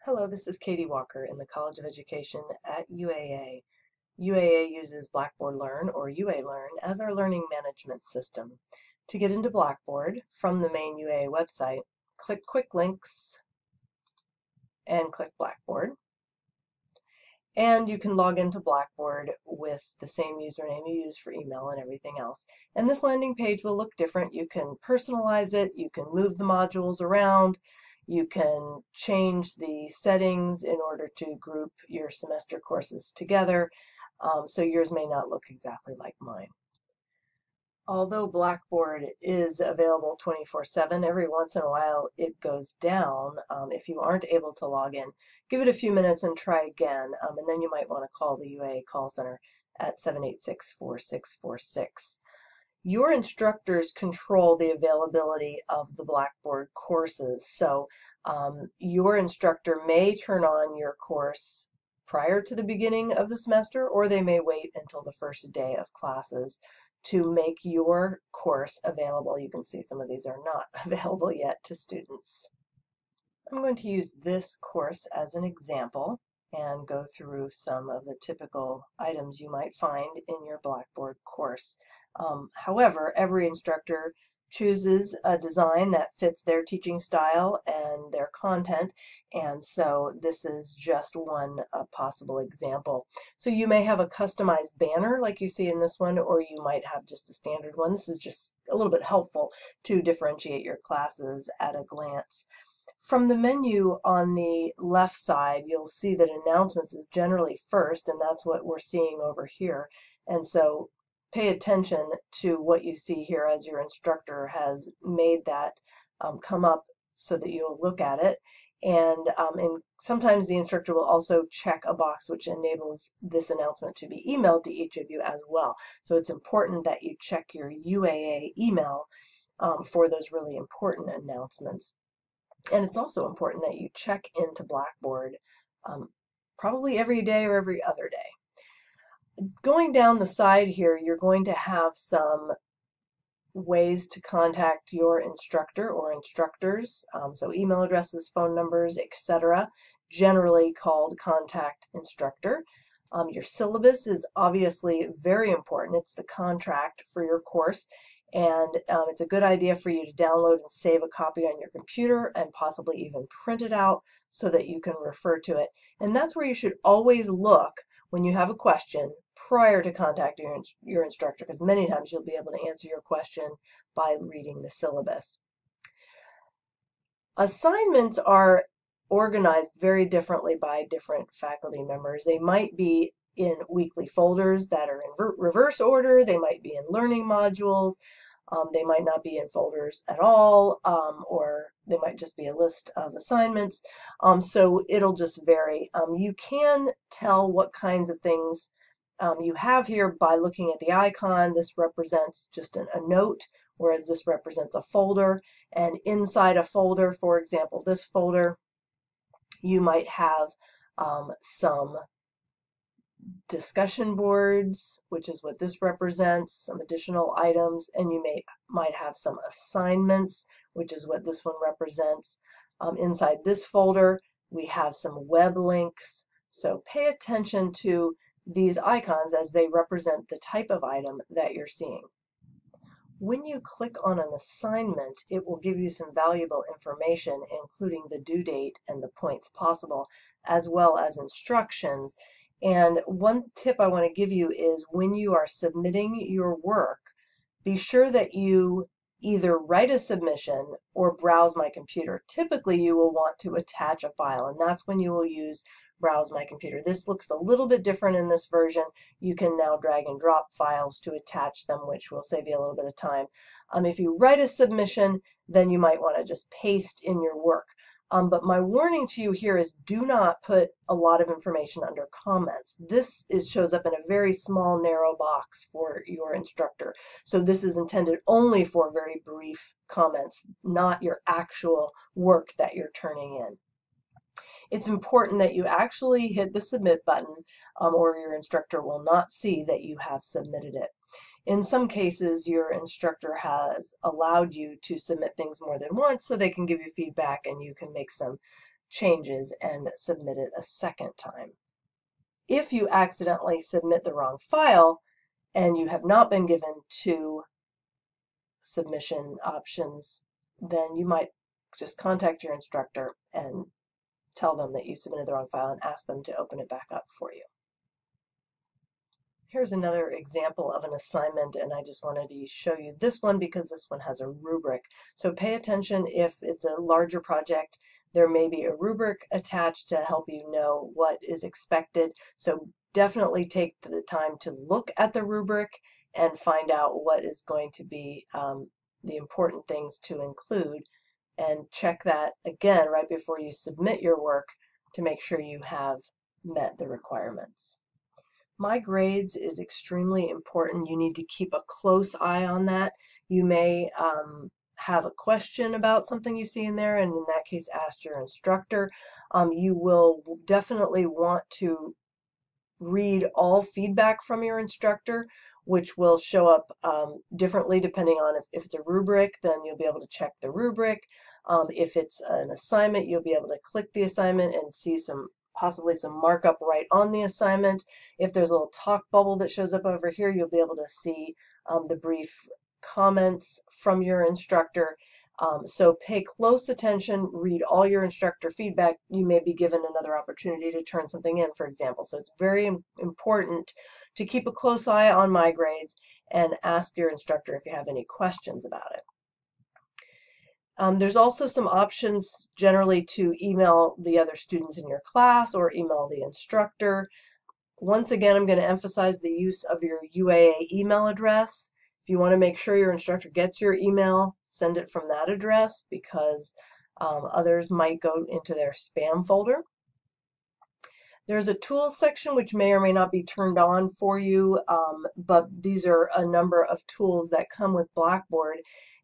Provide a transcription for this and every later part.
Hello, this is Katie Walker in the College of Education at UAA. UAA uses Blackboard Learn, or UA Learn, as our learning management system. To get into Blackboard from the main UAA website, click Quick Links and click Blackboard. And you can log into Blackboard with the same username you use for email and everything else. And this landing page will look different. You can personalize it, you can move the modules around, you can change the settings in order to group your semester courses together, so yours may not look exactly like mine. Although Blackboard is available 24/7, every once in a while it goes down. If you aren't able to log in, give it a few minutes and try again, and then you might want to call the UA call center at 786-4646. Your instructors control the availability of the Blackboard courses, so your instructor may turn on your course prior to the beginning of the semester, or they may wait until the first day of classes to make your course available. You can see some of these are not available yet to students. I'm going to use this course as an example and go through some of the typical items you might find in your Blackboard course. However, every instructor chooses a design that fits their teaching style and their content, and so this is just one possible example. So you may have a customized banner like you see in this one, or you might have just a standard one. This is just a little bit helpful to differentiate your classes at a glance. From the menu on the left side, you'll see that announcements is generally first, and that's what we're seeing over here. And so pay attention to what you see here as your instructor has made that come up so that you'll look at it. And sometimes the instructor will also check a box which enables this announcement to be emailed to each of you as well. So it's important that you check your UAA email for those really important announcements. And it's also important that you check into Blackboard probably every day or every other day. Going down the side here, you're going to have some ways to contact your instructor or instructors, so email addresses, phone numbers, etc., generally called contact instructor. Your syllabus is obviously very important. It's the contract for your course, and it's a good idea for you to download and save a copy on your computer and possibly even print it out so that you can refer to it. And that's where you should always look when you have a question prior to contacting your instructor, because many times you'll be able to answer your question by reading the syllabus. Assignments are organized very differently by different faculty members. They might be in weekly folders that are in reverse order. They might be in learning modules. They might not be in folders at all, or they might just be a list of assignments. So it'll just vary. You can tell what kinds of things you have here by looking at the icon. This represents just a note, whereas this represents a folder. And inside a folder, for example, this folder, you might have some discussion boards, which is what this represents, some additional items, and you might have some assignments, which is what this one represents. Inside this folder, we have some web links. So pay attention to these icons as they represent the type of item that you're seeing. When you click on an assignment, it will give you some valuable information, including the due date and the points possible, as well as instructions. And one tip I want to give you is when you are submitting your work, be sure that you either write a submission or browse my computer. Typically, you will want to attach a file, and that's when you will use browse my computer. This looks a little bit different in this version. You can now drag and drop files to attach them, which will save you a little bit of time. If you write a submission, then you might want to just paste in your work. But my warning to you here is do not put a lot of information under comments. This shows up in a very small, narrow box for your instructor. So this is intended only for very brief comments, not your actual work that you're turning in. It's important that you actually hit the submit button, or your instructor will not see that you have submitted it. In some cases, your instructor has allowed you to submit things more than once so they can give you feedback and you can make some changes and submit it a second time. If you accidentally submit the wrong file and you have not been given 2 submission options, then you might just contact your instructor and tell them that you submitted the wrong file and ask them to open it back up for you. Here's another example of an assignment, and I just wanted to show you this one because this one has a rubric. So pay attention. If it's a larger project, there may be a rubric attached to help you know what is expected. So definitely take the time to look at the rubric and find out what is going to be the important things to include, and check that again right before you submit your work to make sure you have met the requirements. My grades is extremely important. You need to keep a close eye on that. You may have a question about something you see in there, and in that case ask your instructor. You will definitely want to read all feedback from your instructor, which will show up differently depending on if it's a rubric, then you'll be able to check the rubric. If it's an assignment, you'll be able to click the assignment and see possibly some markup right on the assignment. If there's a little talk bubble that shows up over here, you'll be able to see the brief comments from your instructor. So pay close attention, read all your instructor feedback. You may be given another opportunity to turn something in, for example. So it's very important to keep a close eye on my grades and ask your instructor if you have any questions about it. There's also some options generally to email the other students in your class or email the instructor. Once again, I'm going to emphasize the use of your UAA email address. If you want to make sure your instructor gets your email, send it from that address, because others might go into their spam folder. There's a tools section which may or may not be turned on for you, but these are a number of tools that come with Blackboard,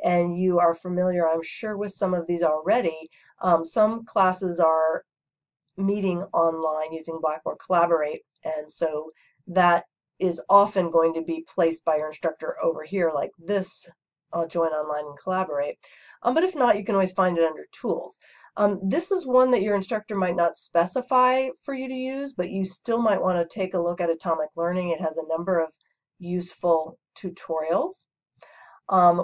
and you are familiar, I'm sure, with some of these already. Some classes are meeting online using Blackboard Collaborate, and so that is often going to be placed by your instructor over here like this, join online and collaborate. But if not, you can always find it under tools. This is one that your instructor might not specify for you to use, but you still might want to take a look at Atomic Learning. It has a number of useful tutorials.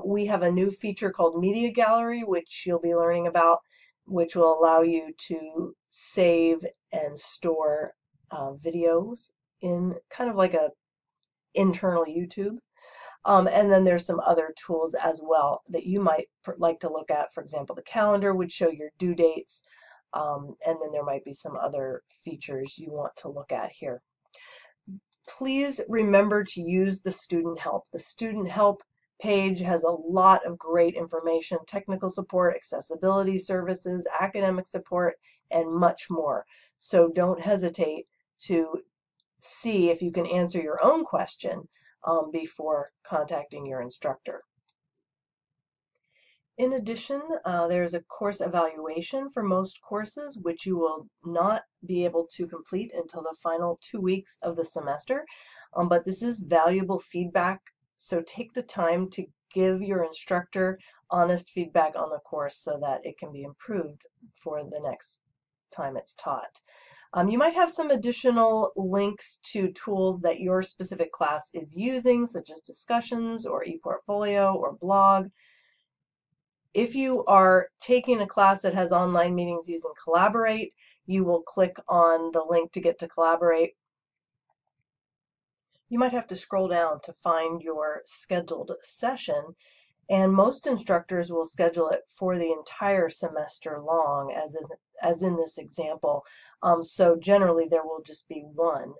We have a new feature called Media Gallery, which you'll be learning about, which will allow you to save and store videos in kind of like a internal YouTube. And then there's some other tools as well that you might like to look at. For example, the calendar would show your due dates, and then there might be some other features you want to look at here. Please remember to use the student help. The student help page has a lot of great information, technical support, accessibility services, academic support, and much more. So don't hesitate to see if you can answer your own question before contacting your instructor. In addition, there's a course evaluation for most courses, which you will not be able to complete until the final 2 weeks of the semester. But this is valuable feedback, so take the time to give your instructor honest feedback on the course so that it can be improved for the next time it's taught. You might have some additional links to tools that your specific class is using, such as discussions or ePortfolio or blog. If you are taking a class that has online meetings using Collaborate, you will click on the link to get to Collaborate. You might have to scroll down to find your scheduled session, and most instructors will schedule it for the entire semester long, as in this example. So generally there will just be one.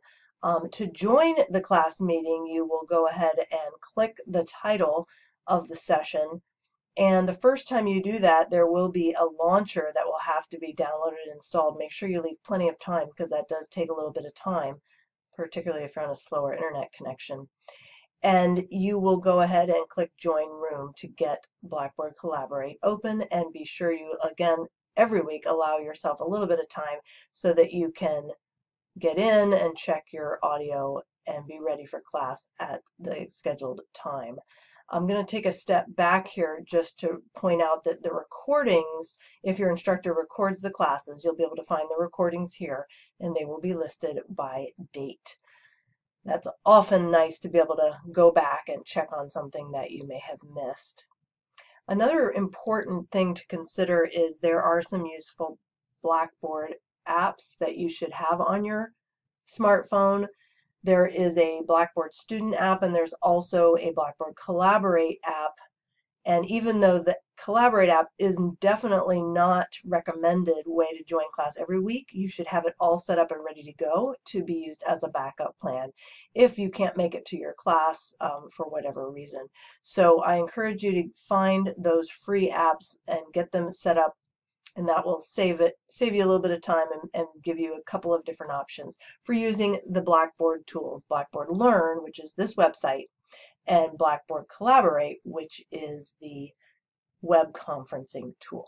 To join the class meeting, you will go ahead and click the title of the session, and the first time you do that, there will be a launcher that will have to be downloaded and installed. Make sure you leave plenty of time, because that does take a little bit of time, particularly if you're on a slower internet connection. And you will go ahead and click Join Room to get Blackboard Collaborate open, and be sure you, again, every week allow yourself a little bit of time so that you can get in and check your audio and be ready for class at the scheduled time. I'm going to take a step back here just to point out that the recordings, if your instructor records the classes, you'll be able to find the recordings here, and they will be listed by date. That's often nice to be able to go back and check on something that you may have missed. Another important thing to consider is there are some useful Blackboard apps that you should have on your smartphone. There is a Blackboard Student app, and there's also a Blackboard Collaborate app. And even though the Collaborate app is definitely not recommended way to join class every week, you should have it all set up and ready to go to be used as a backup plan if you can't make it to your class for whatever reason. So I encourage you to find those free apps and get them set up, and that will save you a little bit of time and give you a couple of different options for using the Blackboard tools. Blackboard Learn, which is this website, and Blackboard Collaborate, which is the web conferencing tool.